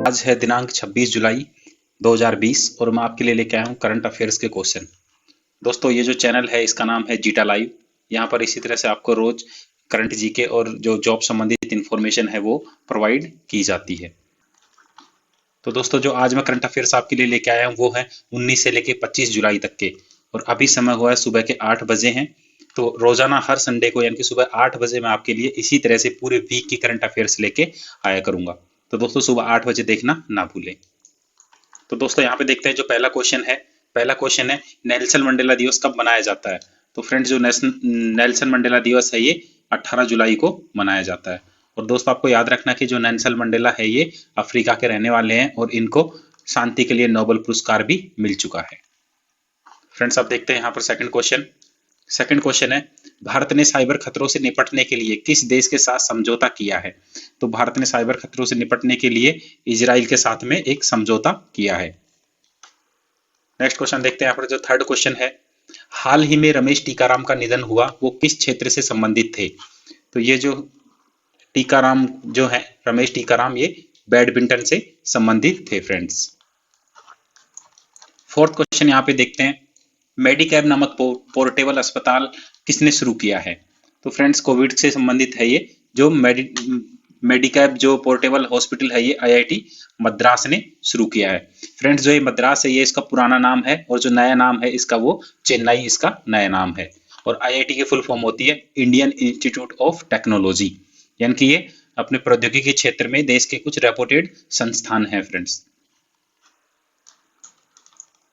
आज है दिनांक 26 जुलाई 2020 और मैं आपके लिए लेके आया हूँ करंट अफेयर्स के क्वेश्चन। दोस्तों ये जो चैनल है इसका नाम है जीटा लाइव। यहाँ पर इसी तरह से आपको रोज करंट जीके और जो जॉब संबंधित इंफॉर्मेशन है वो प्रोवाइड की जाती है। तो दोस्तों जो आज मैं करंट अफेयर्स आपके लिए लेके आया हूँ वो है 19 से लेके 25 जुलाई तक के, और अभी समय हुआ है सुबह के 8 बजे हैं। तो रोजाना हर संडे को यानी कि सुबह 8 बजे मैं आपके लिए इसी तरह से पूरे वीक की करंट अफेयर्स लेके आया करूंगा। तो दोस्तों सुबह 8 बजे देखना ना भूलें। तो दोस्तों यहाँ पे देखते हैं जो पहला क्वेश्चन है। पहला क्वेश्चन है नेल्सन मंडेला दिवस कब मनाया जाता है। तो फ्रेंड्स जो नेल्सन मंडेला दिवस है ये 18 जुलाई को मनाया जाता है। और दोस्तों आपको याद रखना कि जो नेल्सन मंडेला है ये अफ्रीका के रहने वाले हैं और इनको शांति के लिए नोबेल पुरस्कार भी मिल चुका है। फ्रेंड्स आप देखते हैं यहाँ पर सेकंड क्वेश्चन। सेकंड क्वेश्चन है भारत ने साइबर खतरों से निपटने के लिए किस देश के साथ समझौता किया है। तो भारत ने साइबर खतरों से निपटने के लिए इजराइल के साथ में एक समझौता किया है। नेक्स्ट क्वेश्चन देखते हैं यहाँ पर जो थर्ड क्वेश्चन है, हाल ही में रमेश टीकाराम का निधन हुआ वो किस क्षेत्र से संबंधित थे। तो ये जो टीकाराम जो है रमेश टीकाराम ये बैडमिंटन से संबंधित थे फ्रेंड्स। फोर्थ क्वेश्चन यहाँ पे देखते हैं मेडिकैब नामक पोर्टेबल अस्पताल किसने शुरू किया है। तो फ्रेंड्स कोविड से संबंधित है ये जो मेडिकैब जो पोर्टेबल हॉस्पिटल है ये आईआईटी मद्रास ने शुरू किया है। फ्रेंड्स जो ये मद्रास है ये इसका पुराना नाम है और जो नया नाम है इसका वो चेन्नई इसका नया नाम है। और आईआईटी की फुल फॉर्म होती है इंडियन इंस्टीट्यूट ऑफ टेक्नोलॉजी, यानी कि ये अपने प्रौद्योगिकी क्षेत्र में देश के कुछ रेपुटेड संस्थान हैं फ्रेंड्स।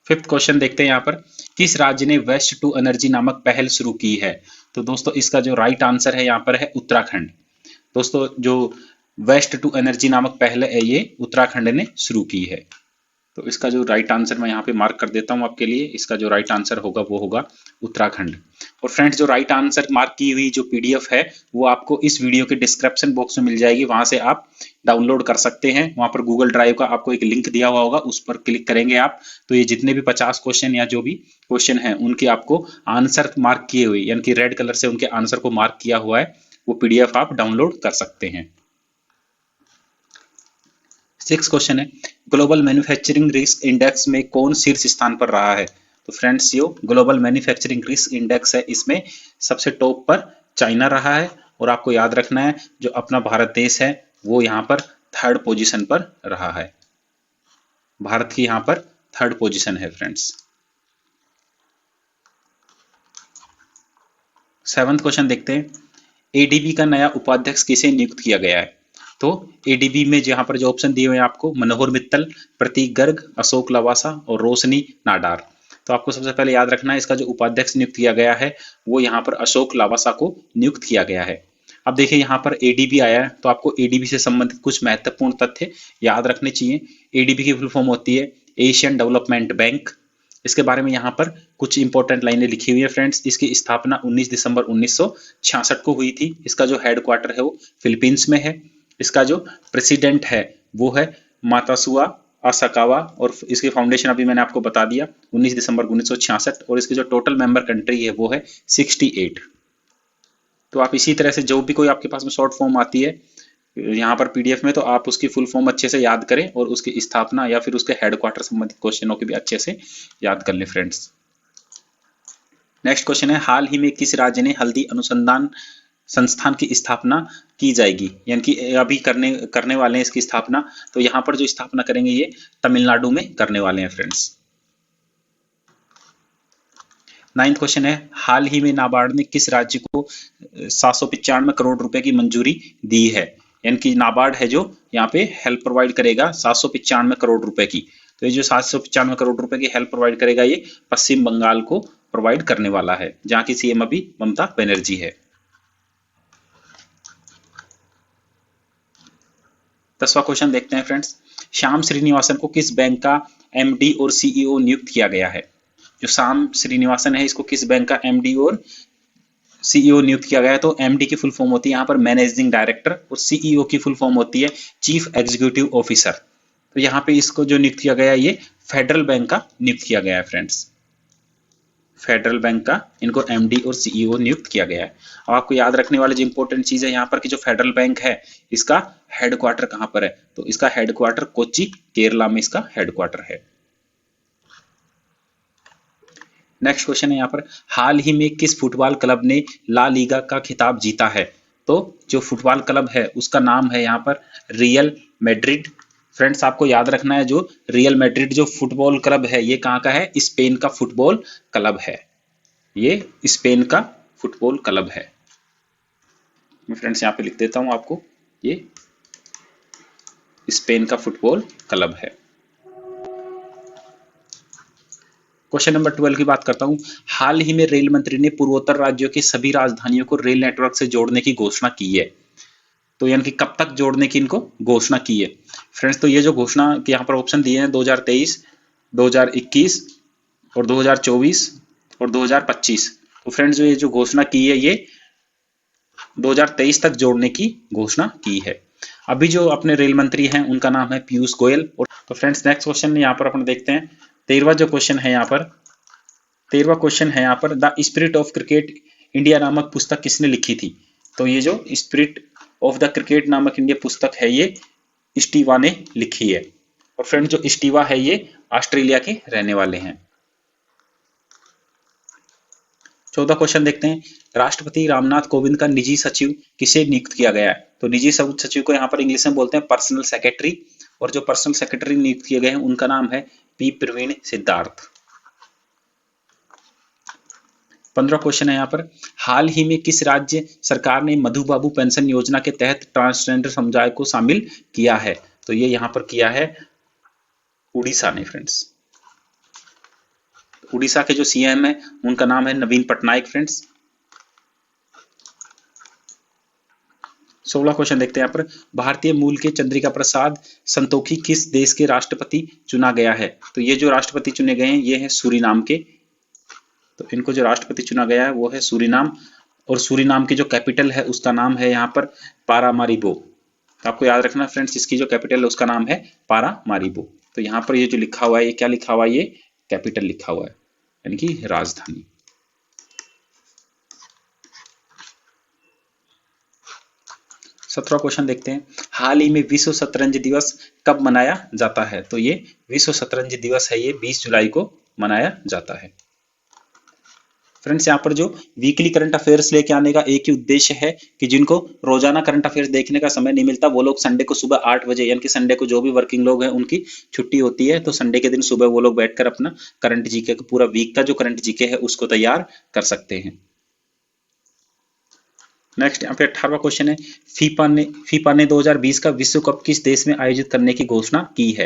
फिफ्थ क्वेश्चन देखते हैं यहाँ पर किस राज्य ने वेस्ट टू एनर्जी नामक पहल शुरू की है। तो दोस्तों इसका जो राइट आंसर है यहाँ पर है उत्तराखंड। दोस्तों जो वेस्ट टू एनर्जी नामक पहल है ये उत्तराखंड ने शुरू की है। तो इसका जो राइट आंसर मैं यहाँ पे मार्क कर देता हूँ आपके लिए, इसका जो राइट आंसर होगा वो होगा उत्तराखंड। और फ्रेंड्स जो राइट आंसर मार्क की हुई जो पीडीएफ है वो आपको इस वीडियो के डिस्क्रिप्शन बॉक्स में मिल जाएगी, वहां से आप डाउनलोड कर सकते हैं। वहां पर गूगल ड्राइव का आपको एक लिंक दिया हुआ होगा, उस पर क्लिक करेंगे आप तो ये जितने भी 50 क्वेश्चन या जो भी क्वेश्चन है उनके आपको आंसर मार्क किए हुए यानी कि रेड कलर से उनके आंसर को मार्क किया हुआ है वो पीडीएफ आप डाउनलोड कर सकते हैं। सिक्स क्वेश्चन है ग्लोबल मैन्युफैक्चरिंग रिस्क इंडेक्स में कौन शीर्ष स्थान पर रहा है। तो फ्रेंड्स यो ग्लोबल मैन्युफैक्चरिंग रिस्क इंडेक्स है इसमें सबसे टॉप पर चाइना रहा है। और आपको याद रखना है जो अपना भारत देश है वो यहाँ पर थर्ड पोजीशन पर रहा है। भारत की यहाँ पर थर्ड पोजीशन है फ्रेंड्स। सेवंथ क्वेश्चन देखते हैं एडीबी का नया उपाध्यक्ष किसे नियुक्त किया गया है। तो एडीबी में जहां पर जो ऑप्शन दिए हुए हैं आपको मनोहर मित्तल, प्रतीक गर्ग, अशोक लवासा और रोशनी नाडार। तो आपको सबसे पहले याद रखना है इसका जो उपाध्यक्ष नियुक्त किया गया है वो यहाँ पर अशोक लवासा को नियुक्त किया गया है। अब देखिए यहाँ पर एडीबी आया है तो आपको एडीबी से संबंधित कुछ महत्वपूर्ण तथ्य याद रखने चाहिए। एडीबी की फुल फॉर्म होती है एशियन डेवलपमेंट बैंक। इसके बारे में यहाँ पर कुछ इंपॉर्टेंट लाइनें लिखी हुई है फ्रेंड्स। इसकी स्थापना 19 दिसंबर 1966 को हुई थी। इसका जो हेडक्वार्टर है वो फिलीपींस में है। इसका जो प्रेसिडेंट है वो है मातासुआ असाकावा और इसकी फाउंडेशन अभी मैंने आपको बता दिया 19 दिसंबर 1966। और इसकी जो टोटल मेंबर कंट्री है वो है 68। तो आप इसी तरह से जो भी कोई आपके पास में शॉर्ट फॉर्म आती है यहाँ पर पीडीएफ में तो आप उसकी फुल फॉर्म अच्छे से याद करें और उसकी स्थापना या फिर उसके हेडक्वार्टर संबंधित क्वेश्चनों के भी अच्छे से याद कर लें फ्रेंड्स। नेक्स्ट क्वेश्चन है हाल ही में किस राज्य ने हल्दी अनुसंधान संस्थान की स्थापना की जाएगी, यानी कि अभी करने वाले हैं इसकी स्थापना। तो यहाँ पर जो स्थापना करेंगे ये तमिलनाडु में करने वाले हैं फ्रेंड्स। नाइन्थ क्वेश्चन है हाल ही में नाबार्ड ने किस राज्य को 795 करोड़ रुपए की मंजूरी दी है। यानी कि नाबार्ड है जो यहाँ पे हेल्प प्रोवाइड करेगा 795 करोड़ रुपए की। तो ये जो 795 करोड़ रुपए की हेल्प प्रोवाइड करेगा ये पश्चिम बंगाल को प्रोवाइड करने वाला है जहाँ की सीएम अभी ममता बनर्जी है। 10वां क्वेश्चन देखते हैं फ्रेंड्स श्याम श्रीनिवासन को किस बैंक का एमडी और सीईओ नियुक्त किया गया है। जो श्याम श्रीनिवासन है इसको किस बैंक का एमडी और सीईओ नियुक्त किया गया है। तो एमडी की फुल फॉर्म होती है यहाँ पर मैनेजिंग डायरेक्टर और सीईओ की फुल फॉर्म होती है चीफ एग्जीक्यूटिव ऑफिसर। तो यहाँ पे इसको जो नियुक्त किया गया है ये फेडरल बैंक का नियुक्त किया गया है फ्रेंड्स। फेडरल बैंक का इनको एमडी और सीईओ नियुक्त किया गया है। अब आपको याद रखने वाली जो इंपॉर्टेंट चीज है यहाँ पर कि जो फेडरल बैंक है इसका हेडक्वार्टर कहाँ पर है, तो इसका हेडक्वार्टर कोच्चि केरला में इसका हेडक्वार्टर है। नेक्स्ट क्वेश्चन है यहाँ पर, हाल ही में किस फुटबॉल क्लब ने ला लीगा का खिताब जीता है, तो जो फुटबॉल क्लब है उसका नाम है यहाँ पर रियल मैड्रिड। फ्रेंड्स आपको याद रखना है जो रियल मैड्रिड जो फुटबॉल क्लब है ये कहाँ का है, स्पेन का फुटबॉल क्लब है, ये स्पेन का फुटबॉल क्लब है। मैं फ्रेंड्स यहाँ पे लिख देता हूँ आपको, ये स्पेन का फुटबॉल क्लब है। क्वेश्चन नंबर 12 की बात करता हूं, हाल ही में रेल मंत्री ने पूर्वोत्तर राज्यों की सभी राजधानियों को रेल नेटवर्क से जोड़ने की घोषणा की है, तो यानी कि कब तक जोड़ने की इनको घोषणा की है। फ्रेंड्स तो ये जो घोषणा के यहाँ पर ऑप्शन दिए हैं 2023, 2021 और 2024 और 2025। तो फ्रेंड्स जो ये जो घोषणा की है ये 2023 तक जोड़ने की घोषणा की है। अभी जो अपने रेल मंत्री हैं उनका नाम है पीयूष गोयल। और तो फ्रेंड्स नेक्स्ट क्वेश्चन यहाँ पर अपन देखते हैं 13वां जो क्वेश्चन है यहाँ पर, 13वां क्वेश्चन है यहाँ पर, the spirit of cricket India नामक पुस्तक किसने लिखी थी, तो ये जो स्पिरिट ऑफ द क्रिकेट नामक इंडिया पुस्तक है ये स्टीवा ने लिखी है। और फ्रेंड जो स्टीवा है ये ऑस्ट्रेलिया के रहने वाले हैं। 14 क्वेश्चन देखते हैं, राष्ट्रपति रामनाथ कोविंद का निजी सचिव किसे नियुक्त किया गया है, तो निजी सचिव को यहाँ पर इंग्लिश में बोलते हैं पर्सनल सेक्रेटरी, और जो पर्सनल सेक्रेटरी नियुक्त किए गए हैं उनका नाम है पी प्रवीण सिद्धार्थ। 15 क्वेश्चन है यहाँ पर, हाल ही में किस राज्य सरकार ने मधु बाबू पेंशन योजना के तहत ट्रांसजेंडर समुदाय को शामिल किया है, तो ये यहाँ पर किया है उड़ीसा ने। फ्रेंड्स उड़ीसा के जो सीएम है उनका नाम है नवीन पटनायक। फ्रेंड्स 16 क्वेश्चन देखते हैं यहाँ पर, भारतीय मूल के चंद्रिका प्रसाद संतोखी किस देश के राष्ट्रपति चुना गया है, तो ये जो राष्ट्रपति चुने गए हैं ये है सूरीनाम के, तो इनको जो राष्ट्रपति चुना गया है वो है सूरीनाम। और सूरीनाम की जो कैपिटल है उसका नाम है यहाँ पर पारामारिबो। तो आपको याद रखना फ्रेंड्स इसकी जो कैपिटल है उसका नाम है पारामारिबो। तो यहाँ पर ये जो लिखा हुआ है ये क्या लिखा हुआ है, ये कैपिटल लिखा हुआ है यानी कि राजधानी। 17वां क्वेश्चन देखते हैं, हाल ही में विश्व शतरंज दिवस कब मनाया जाता है, तो ये विश्व शतरंज दिवस है ये 20 जुलाई को मनाया जाता है। फ्रेंड्स यहाँ पर जो वीकली करंट अफेयर्स लेके आने का एक ही उद्देश्य है कि जिनको रोजाना करंट अफेयर्स देखने का समय नहीं मिलता वो लोग संडे को सुबह 8 बजे, यानी कि संडे को जो भी वर्किंग लोग हैं उनकी छुट्टी होती है, तो संडे के दिन सुबह वो लोग बैठकर अपना करंट जीके का पूरा वीक का जो करंट जीके है उसको तैयार कर सकते हैं। नेक्स्ट यहाँ पे 18वां क्वेश्चन है, फीफा ने 2020 का विश्व कप किस देश में आयोजित करने की घोषणा की है,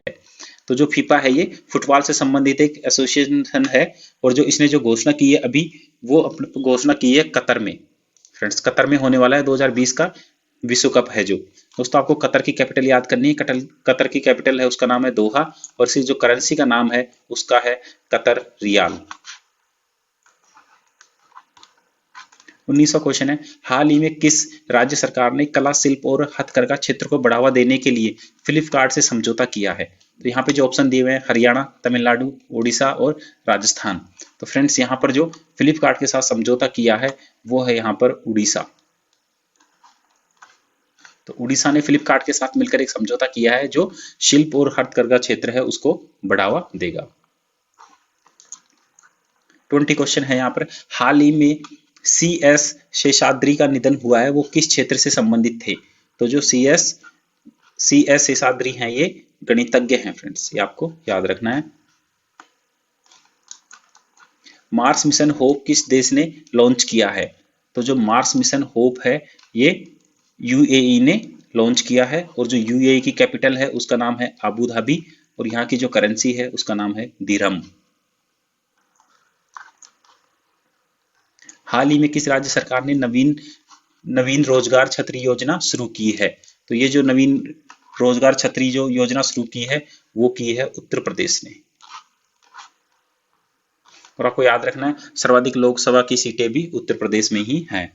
तो जो फीफा है ये फुटबॉल से संबंधित एक एसोसिएशन है, और जो इसने जो घोषणा की है अभी वो अपनी घोषणा की है कतर में। फ्रेंड्स कतर में होने वाला है 2020 का विश्व कप है जो। दोस्तों आपको कतर की कैपिटल याद करनी है, कतर की कैपिटल है उसका नाम है दोहा, और इसकी जो करेंसी का नाम है उसका है कतर रियाल। 19वां क्वेश्चन है, हाल ही में किस राज्य सरकार ने कला शिल्प और हथकरघा क्षेत्र को बढ़ावा देने के लिए फ्लिपकार्ट से समझौता किया है, तो यहाँ पे जो ऑप्शन दिए हुए हैं हरियाणा, तमिलनाडु, उड़ीसा और राजस्थान। तो फ्रेंड्स यहाँ पर जो फ्लिपकार्ट के साथ समझौता किया है वो है यहाँ पर उड़ीसा। तो उड़ीसा ने फ्लिपकार्ट के साथ मिलकर एक समझौता किया है जो शिल्प और हथकरघा क्षेत्र है उसको बढ़ावा देगा। 20 क्वेश्चन है यहाँ पर, हाल ही में CS शेषाद्री का निधन हुआ है वो किस क्षेत्र से संबंधित थे, तो जो CS शेषाद्री हैं ये गणितज्ञ हैं। फ्रेंड्स ये आपको याद रखना है। मार्स मिशन होप किस देश ने लॉन्च किया है, तो जो मार्स मिशन होप है ये UAE ने लॉन्च किया है, और जो UAE की कैपिटल है उसका नाम है अबू धाबी, और यहाँ की जो करेंसी है उसका नाम है दिरहम। हाल ही में किस राज्य सरकार ने नवीन रोजगार छतरी योजना शुरू की है, तो ये जो नवीन रोजगार छतरी जो योजना शुरू की है वो की है उत्तर प्रदेश ने। और आपको याद रखना है सर्वाधिक लोकसभा की सीटें भी उत्तर प्रदेश में ही हैं।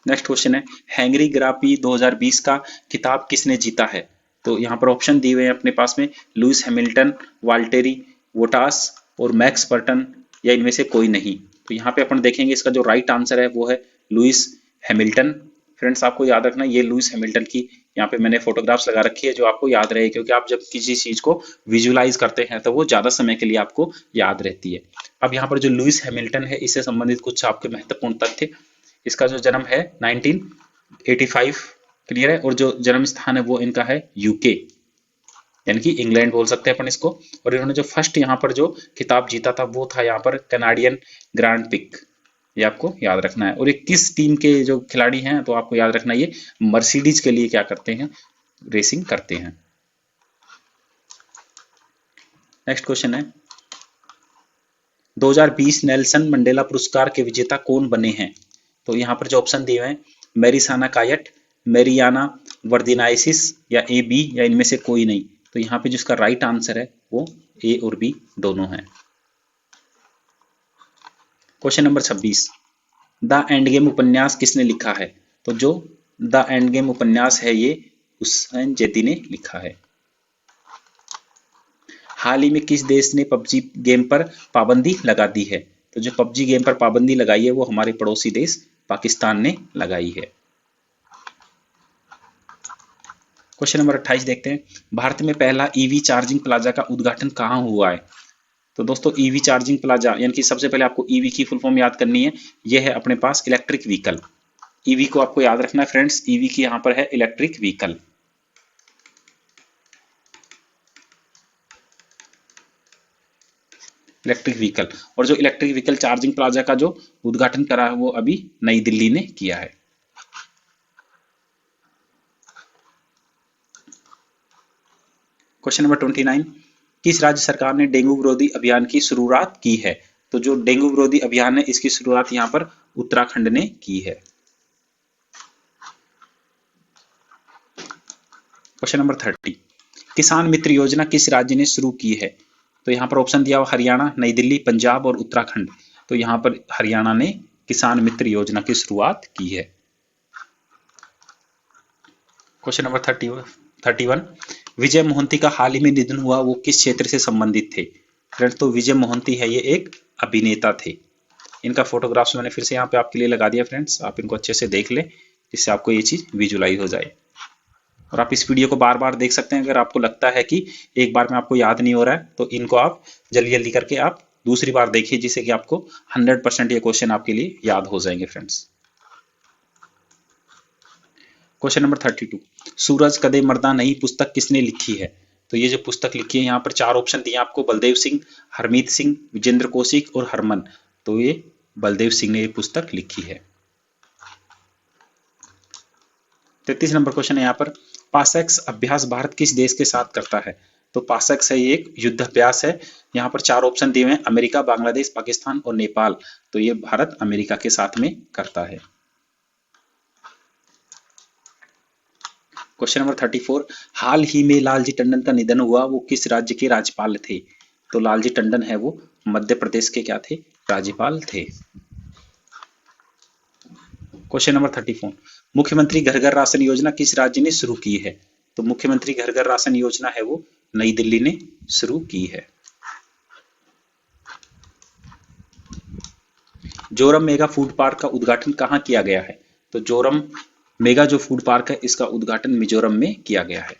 नेक्स्ट क्वेश्चन है, हैंगरी ग्रापी 2020 का खिताब किसने जीता है, तो यहाँ पर ऑप्शन दिए हुए हैं अपने पास में लुइस हैमिल्टन, वाल्टेरी बोटास और मैक्स बर्टन या इनमें से कोई नहीं। तो यहाँ पे अपन देखेंगे इसका जो राइट आंसर है वो है लुइस हैमिल्टन। फ्रेंड्स आपको याद रखना ये लुइस हैमिल्टन की यहाँ पे मैंने फोटोग्राफ्स लगा रखी है जो आपको याद रहे, क्योंकि आप जब किसी चीज को विजुलाइज करते हैं तो वो ज्यादा समय के लिए आपको याद रहती है। अब यहाँ पर जो लुइस हैमिल्टन है इससे संबंधित कुछ आपके महत्वपूर्ण तथ्य। इसका जो जन्म है 1985, क्लियर है, और जो जन्म स्थान है वो इनका है यूके, यानी कि इंग्लैंड बोल सकते हैं अपन इसको। और इन्होंने जो फर्स्ट यहाँ पर जो खिताब जीता था वो था यहाँ पर कैनाडियन ग्रांड पिक, ये आपको याद रखना है। और ये किस टीम के जो खिलाड़ी हैं तो आपको याद रखना ये मर्सिडीज के लिए क्या करते हैं, रेसिंग करते हैं। नेक्स्ट क्वेश्चन है 2020 नेल्सन मंडेला पुरस्कार के विजेता कौन बने हैं? तो यहाँ पर जो ऑप्शन दिए हुए हैं मेरिसाना कायट, मेरियाना वर्दिनाइसिस या ए बी या इनमें से कोई नहीं। तो यहाँ पे जिसका राइट आंसर है वो ए और बी दोनों हैं। Question number 26 the end game उपन्यास किसने लिखा है? तो जो द एंड गेम उपन्यास है ये हुसैन जैदी ने लिखा है। हाल ही में किस देश ने पबजी गेम पर पाबंदी लगा दी है? तो जो पबजी गेम पर पाबंदी लगाई है वो हमारे पड़ोसी देश पाकिस्तान ने लगाई है। क्वेश्चन नंबर 28 देखते हैं भारत में पहला ईवी चार्जिंग प्लाजा का उद्घाटन कहाँ हुआ है? तो दोस्तों ईवी चार्जिंग प्लाजा यानी कि सबसे पहले आपको ईवी की फुल फॉर्म याद करनी है, यह है अपने पास इलेक्ट्रिक व्हीकल। ईवी को आपको याद रखना है फ्रेंड्स, ईवी की यहां पर है इलेक्ट्रिक व्हीकल। इलेक्ट्रिक व्हीकल, और जो इलेक्ट्रिक व्हीकल चार्जिंग प्लाजा का जो उद्घाटन करा है वो अभी नई दिल्ली ने किया है। क्वेश्चन नंबर 29 किस राज्य सरकार ने डेंगू विरोधी अभियान की शुरुआत की है? तो जो डेंगू विरोधी अभियान है इसकी शुरुआत यहाँ पर उत्तराखंड ने की है। क्वेश्चन नंबर 30 किसान मित्र योजना किस राज्य ने शुरू की है? तो यहाँ पर ऑप्शन दिया हुआ हरियाणा, नई दिल्ली, पंजाब और उत्तराखंड। तो यहाँ पर हरियाणा ने किसान मित्र योजना की शुरुआत की है। क्वेश्चन नंबर 31 विजय मोहंती का हाल ही में निधन हुआ वो किस क्षेत्र से संबंधित थे? फ्रेंड्स तो विजय मोहंती है ये एक अभिनेता थे। इनका फोटोग्राफ्स मैंने फिर से यहाँ पे आपके लिए लगा दिया फ्रेंड्स, आप इनको अच्छे से देख ले जिससे आपको ये चीज विजुलाइज हो जाए। और आप इस वीडियो को बार बार देख सकते हैं, अगर आपको लगता है कि एक बार में आपको याद नहीं हो रहा है तो इनको आप जल्दी जल्दी करके आप दूसरी बार देखिए, जिससे कि आपको 100% ये क्वेश्चन आपके लिए याद हो जाएंगे फ्रेंड्स। क्वेश्चन नंबर 32 सूरज कदे मरदा नहीं पुस्तक किसने लिखी है? तो ये जो पुस्तक लिखी है यहाँ पर 4 ऑप्शन दिए आपको, बलदेव सिंह, हरमीत सिंह, विजेंद्र कौशिक और हरमन। तो ये बलदेव सिंह ने ये पुस्तक लिखी है। 33 नंबर क्वेश्चन है यहाँ पर पासैक्स अभ्यास भारत किस देश के साथ करता है? तो पासैक्स है ये एक युद्ध अभ्यास है। यहाँ पर 4 ऑप्शन दिए हुए हैं अमेरिका, बांग्लादेश, पाकिस्तान और नेपाल। तो ये भारत अमेरिका के साथ में करता है। क्वेश्चन नंबर 34 हाल ही में लालजी टंडन का निधन हुआ वो किस राज्य के राज्यपाल थे? तो लालजी टंडन है वो मध्य प्रदेश के क्या थे? राज्यपाल थे। क्वेश्चन नंबर 34 मुख्यमंत्री घर घर राशन योजना किस राज्य ने शुरू की है? तो मुख्यमंत्री घर घर राशन योजना है वो नई दिल्ली ने शुरू की है। जोरम मेगा फूड पार्क का उद्घाटन कहाँ किया गया है? तो जोरम मेगा जो फूड पार्क है इसका उद्घाटन मिजोरम में किया गया है।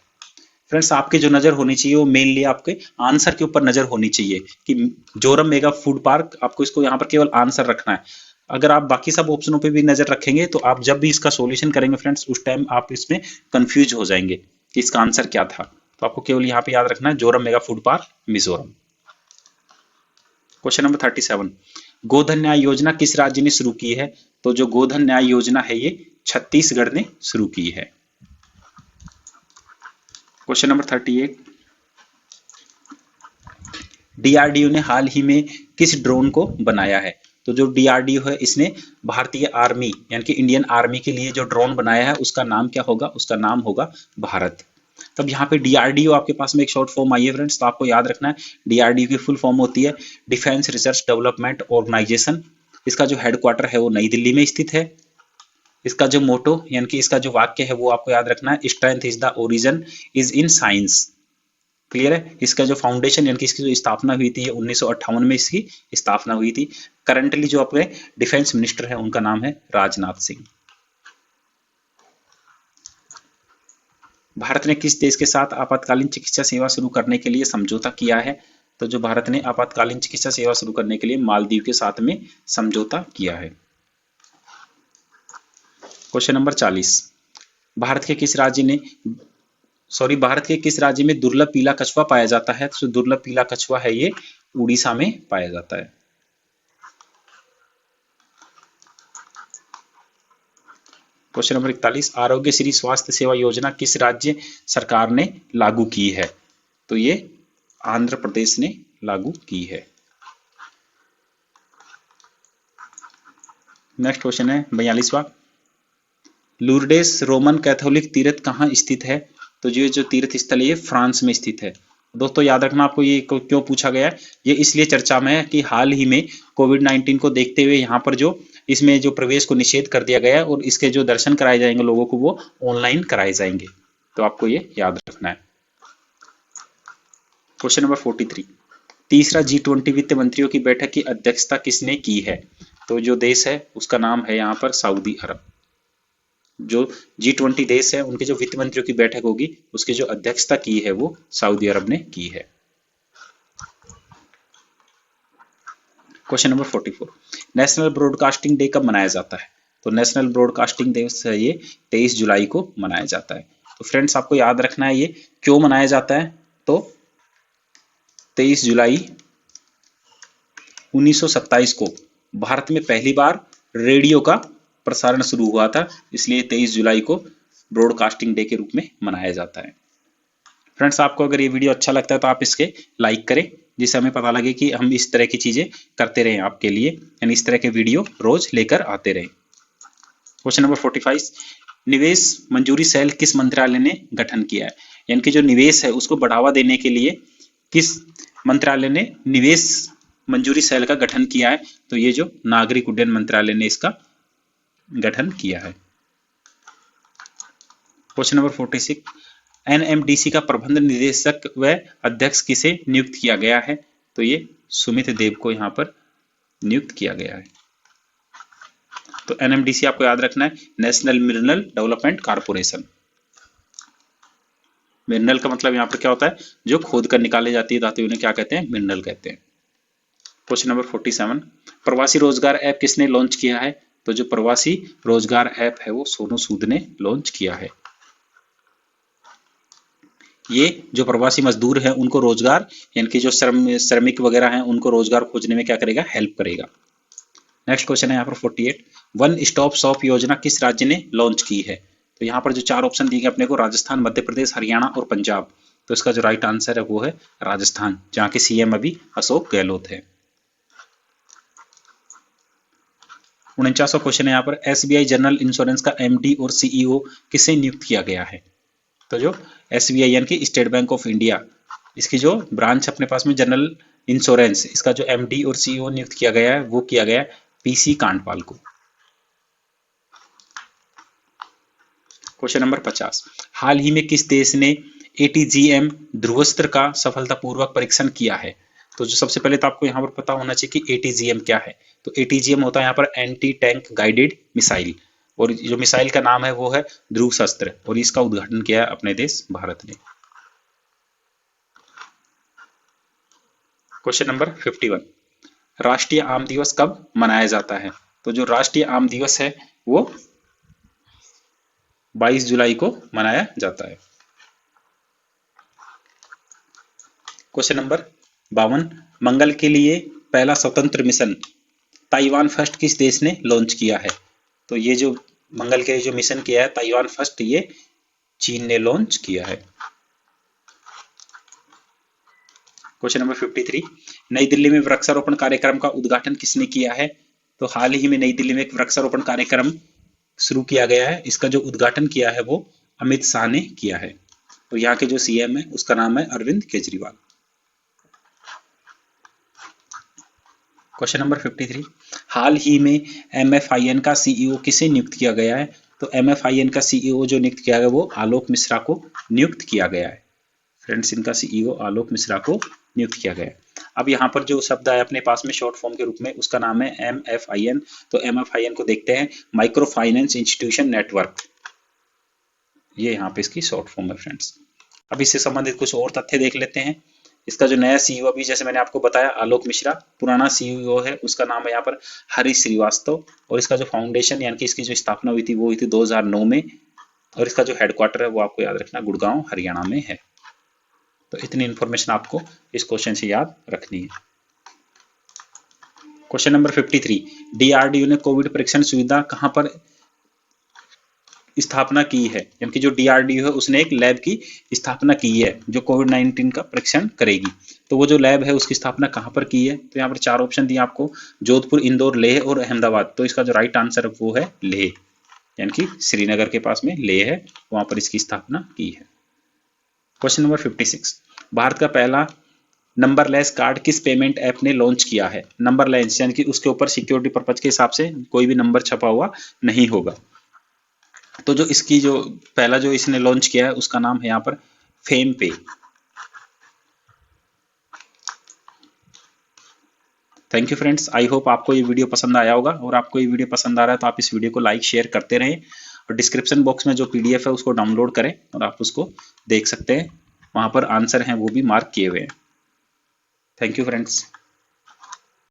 फ्रेंड्स आपकी जो नजर होनी चाहिए वो मेनली आपके आंसर के ऊपर नजर होनी चाहिए कि जोरम मेगा फूड पार्क, आपको इसको यहाँ पर केवल आंसर रखना है। अगर आप बाकी सब ऑप्शनों पे भी नजर रखेंगे तो आप जब भी इसका सॉल्यूशन करेंगे फ्रेंड्स उस टाइम आप इसमें कंफ्यूज हो जाएंगे कि इसका आंसर क्या था। तो आपको केवल यहाँ पे याद रखना है Zoram mega food park Mizoram. Question number 37 Godhan Nyay Yojana किस राज्य ने शुरू की है? तो जो गोधन न्याय योजना है ये छत्तीसगढ़ ने शुरू की है। क्वेश्चन नंबर 38 डीआरडीओ ने हाल ही में किस ड्रोन को बनाया है? तो जो डीआरडीओ है इसने भारतीय आर्मी यानी कि इंडियन आर्मी के लिए जो ड्रोन बनाया है उसका नाम क्या होगा? उसका नाम होगा भारत। तब यहाँ पे डीआरडीओ आपके पास में एक शॉर्ट फॉर्म आई है फ्रेंड्स, तो आपको याद रखना है डीआरडीओ की फुल फॉर्म होती है डिफेंस रिसर्च डेवलपमेंट ऑर्गेनाइजेशन। इसका जो हेडक्वार्टर है वो नई दिल्ली में स्थित है। इसका जो मोटो यानी कि इसका जो वाक्य है वो आपको याद रखना है strength is the origin is in science. Clear है। इसका जो फाउंडेशन यानी कि इसकी जो स्थापना हुई थी 1958 में इसकी स्थापना हुई थी। करंटली जो अपने डिफेंस मिनिस्टर है उनका नाम है राजनाथ सिंह। भारत ने किस देश के साथ आपातकालीन चिकित्सा सेवा शुरू करने के लिए समझौता किया है? तो जो भारत ने आपातकालीन चिकित्सा सेवा शुरू करने के लिए मालदीव के साथ में समझौता किया है। क्वेश्चन नंबर 40, भारत के किस राज्य ने भारत के किस राज्य में दुर्लभ पीला कछुआ पाया जाता है? तो दुर्लभ पीला कछुआ है ये उड़ीसा में पाया जाता है। क्वेश्चन नंबर 41, आरोग्य श्री स्वास्थ्य सेवा योजना किस राज्य सरकार ने लागू की है? तो ये आंध्र प्रदेश ने लागू की है। नेक्स्ट क्वेश्चन है 42वां, लूर्डेस रोमन कैथोलिक तीर्थ कहाँ स्थित है? तो जो तीर्थ स्थल है ये फ्रांस में स्थित है। दोस्तों याद रखना आपको ये क्यों पूछा गया है, ये इसलिए चर्चा में है कि हाल ही में कोविड-19 को देखते हुए यहाँ पर जो इसमें जो प्रवेश को निषेध कर दिया गया है और इसके जो दर्शन कराए जाएंगे लोगों को वो ऑनलाइन कराए जाएंगे, तो आपको ये याद रखना है। क्वेश्चन नंबर 43, तीसरा G20 वित्त मंत्रियों की बैठक की अध्यक्षता किसने की है? तो जो देश है उसका नाम है यहाँ पर सऊदी अरब। जो G20 देश है उनके जो वित्त मंत्रियों की बैठक होगी उसकी जो अध्यक्षता की है वो सऊदी अरब ने की है। Question number 44, national broadcasting day कब मनाया जाता है? तो नेशनल ब्रॉडकास्टिंग दिवस है ये 23 जुलाई को मनाया जाता है। तो फ्रेंड्स आपको याद रखना है ये क्यों मनाया जाता है। तो 23 जुलाई 1927 को भारत में पहली बार रेडियो का प्रसारण शुरू हुआ था, इसलिए 23 जुलाई को ब्रॉडकास्टिंग डे के रूप में मनाया जाता है। फ्रेंड्स आपको अगर ये वीडियो अच्छा लगता है तो आप इसके लाइक करें, जिससे हमें पता लगे कि हम इस तरह की चीजें करते रहें आपके लिए, यानी इस तरह के वीडियो रोज लेकर आते रहें। क्वेश्चन नंबर 45, निवेश मंजूरी सेल किस मंत्रालय ने गठन किया है? यानी कि जो निवेश है उसको बढ़ावा देने के लिए किस मंत्रालय ने निवेश मंजूरी सेल का गठन किया है? तो ये जो नागरिक उड्डयन मंत्रालय ने इसका गठन किया है। क्वेश्चन नंबर 46, एनएमडीसी का प्रबंध निदेशक व अध्यक्ष किसे नियुक्त किया गया है? तो ये सुमित देव को यहाँ पर नियुक्त किया गया है। तो एनएमडीसी आपको याद रखना है national mineral development corporation. Mineral का मतलब यहाँ पर क्या होता है, जो खोद कर निकाले जाती है धातु, उन्हें क्या कहते हैं? मिनरल कहते हैं। क्वेश्चन नंबर 47, प्रवासी रोजगार ऐप किसने लॉन्च किया है? तो जो प्रवासी रोजगार ऐप है वो सोनू सूद ने लॉन्च किया है। ये जो प्रवासी मजदूर हैं उनको रोजगार यानी कि जो श्रमिक वगैरह हैं उनको रोजगार खोजने में क्या करेगा? हेल्प करेगा। नेक्स्ट क्वेश्चन है यहाँ पर 48, वन स्टॉप शॉप योजना किस राज्य ने लॉन्च की है? तो यहाँ पर जो 4 ऑप्शन दिए गए अपने को, राजस्थान, मध्य प्रदेश, हरियाणा और पंजाब। तो इसका जो राइट आंसर है वो है राजस्थान, जहाँ के सीएम अभी अशोक गहलोत है। 49वां क्वेश्चन है यहाँ पर, एसबीआई जनरल इंश्योरेंस का एमडी और सीईओ किसे नियुक्त किया गया है? तो जो एसबीआई यानी कि स्टेट बैंक ऑफ इंडिया, इसकी जो ब्रांच अपने पास में जनरल इंश्योरेंस, इसका जो एमडी और सीईओ नियुक्त किया गया है वो किया गया है पीसी कांडपाल को। क्वेश्चन नंबर 50, हाल ही में किस देश ने एटीजीएम ध्रुवस्त्र का सफलतापूर्वक परीक्षण किया है? तो जो सबसे पहले तो आपको यहाँ पर पता होना चाहिए कि एटीजीएम क्या है। तो एटीजीएम होता है यहाँ पर एंटी टैंक गाइडेड मिसाइल, और जो मिसाइल का नाम है वो है ध्रुव शस्त्र, और इसका उद्घाटन किया है अपने देश भारत ने। क्वेश्चन नंबर 51, राष्ट्रीय आम दिवस कब मनाया जाता है? तो जो राष्ट्रीय आम दिवस है वो 22 जुलाई को मनाया जाता है। क्वेश्चन नंबर 52, मंगल के लिए पहला स्वतंत्र मिशन ताइवान फर्स्ट किस देश ने लॉन्च किया है? तो ये जो मंगल के लिए जो मिशन किया है ताइवान फर्स्ट, ये चीन ने लॉन्च किया है। क्वेश्चन नंबर 53, नई दिल्ली में वृक्षारोपण कार्यक्रम का उद्घाटन किसने किया है? तो हाल ही में नई दिल्ली में एक वृक्षारोपण कार्यक्रम शुरू किया गया है, इसका जो उद्घाटन किया है वो अमित शाह ने किया है, और यहाँ के जो सीएम है उसका नाम है अरविंद केजरीवाल। क्वेश्चन नंबर 53, हाल ही में एमएफआईएन का सीईओ किसे नियुक्त किया गया है? तो एमएफआईएन का सीईओ जो नियुक्त किया गया वो आलोक मिश्रा को नियुक्त किया गया है। फ्रेंड्स इनका सीईओ आलोक मिश्रा को नियुक्त किया गया। अब यहाँ पर जो शब्द आया अपने पास में शॉर्ट फॉर्म के रूप में, उसका नाम है MFIN। तो MFIN को देखते हैं, माइक्रो फाइनेंस इंस्टीट्यूशन नेटवर्क, ये यहाँ पे इसकी शॉर्ट फॉर्म है फ्रेंड्स। अब इससे संबंधित कुछ और तथ्य देख लेते हैं। इसका जो नया सीईओ अभी जैसे मैंने आपको बताया आलोक मिश्रा, पुराना सीईओ है उसका नाम है यहाँ पर हरीश श्रीवास्तव, और इसका जो फाउंडेशन यानी कि इसकी जो स्थापना हुई थी वो हुई थी 2009 में, और इसका जो हेडक्वार्टर है वो आपको याद रखना गुड़गांव हरियाणा में है। तो इतनी इंफॉर्मेशन आपको इस क्वेश्चन से याद रखनी है। क्वेश्चन नंबर 53, DRDO ने कोविड परीक्षण सुविधा कहां पर स्थापना की है, यानी कि जो DRDO है उसने एक लैब की स्थापना की है जो कोविड-19 का परीक्षण करेगी। तो वो जो लैब है उसकी स्थापना कहां पर की है, तो यहाँ पर 4 ऑप्शन दिए आपको, जोधपुर, इंदौर, लेह और अहमदाबाद। तो इसका जो राइट आंसर है वो है लेह, यानी कि श्रीनगर के पास में लेह है, वहां पर इसकी स्थापना की है। क्वेश्चन नंबर 56, भारत का पहला नंबरलेस कार्ड किस पेमेंट ऐप ने लॉन्च किया है। नंबरलेस यानी कि उसके ऊपर सिक्योरिटी पर्पज के हिसाब से कोई भी नंबर छपा हुआ नहीं होगा। तो जो इसकी जो पहला जो इसने लॉन्च किया है उसका नाम है यहाँ पर फेम पे। Thank you friends, I hope आपको ये वीडियो पसंद आया होगा, और आपको ये वीडियो पसंद आ रहा है तो आप इस वीडियो को लाइक शेयर करते रहें, और डिस्क्रिप्शन बॉक्स में जो PDF है उसको डाउनलोड करें और आप उसको देख सकते हैं, वहां पर आंसर हैं वो भी मार्क किए हुए हैं। Thank you friends.